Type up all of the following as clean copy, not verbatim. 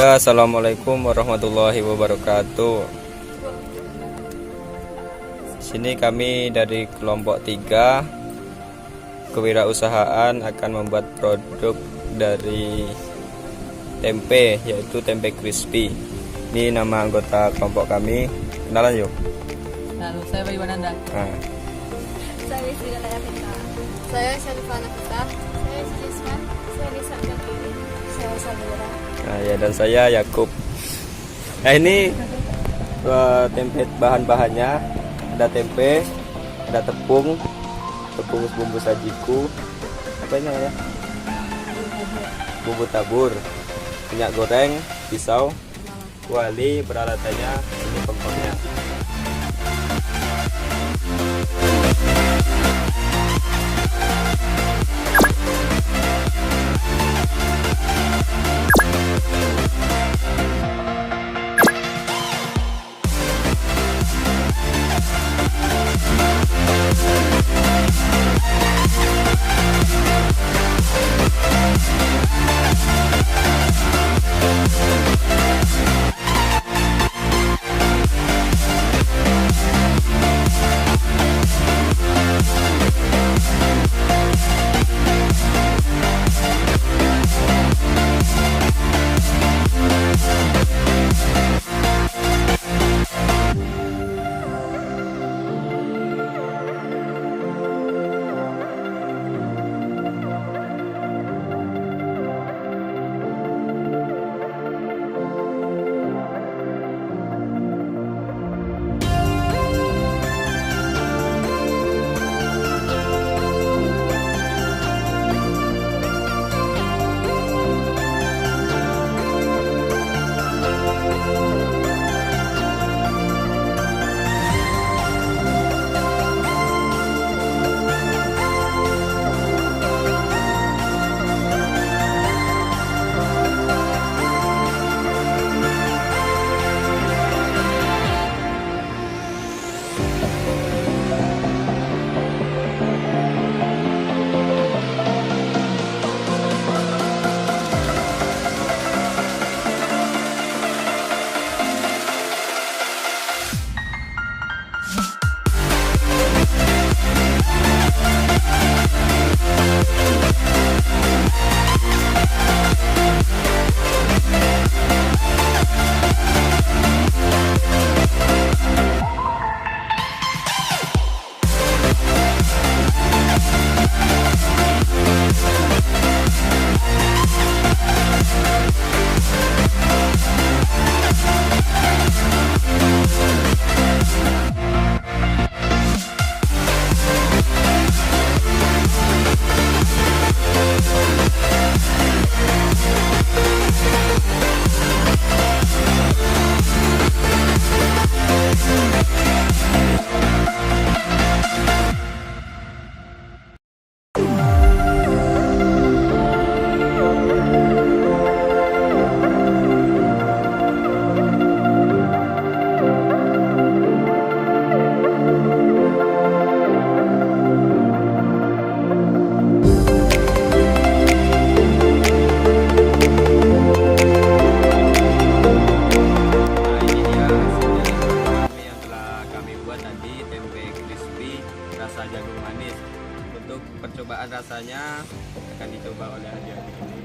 Ya, assalamualaikum warahmatullahi wabarakatuh. Sini kami dari kelompok 3 kewirausahaan akan membuat produk dari tempe, yaitu Tempe Krispy. Ini nama anggota kelompok kami. Kenalan yuk. Lalu saya bagaimana Anda? Saya Sri Layakita. Saya Syarifah Nafita. Saya Cisman. Saya Nisa Tertinggal. Saya Sabira. Nah, ya, dan saya Yakub. Nah, ini tempe, bahan-bahannya ada tempe, ada tepung bumbu sajiku, apa ini namanya? Bumbu tabur, minyak goreng, pisau, kuali, peralatannya ini pengkornya. Rasa jagung manis. Untuk percobaan rasanya akan dicoba oleh adik-adik ini.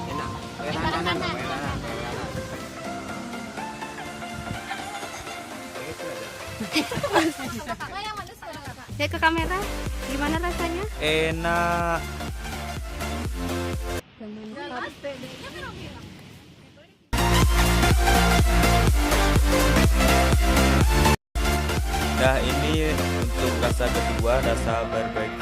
Enak. Ya, ke kamera, gimana rasanya? Enak. Nah, ini untuk rasa kedua, rasa barbeque.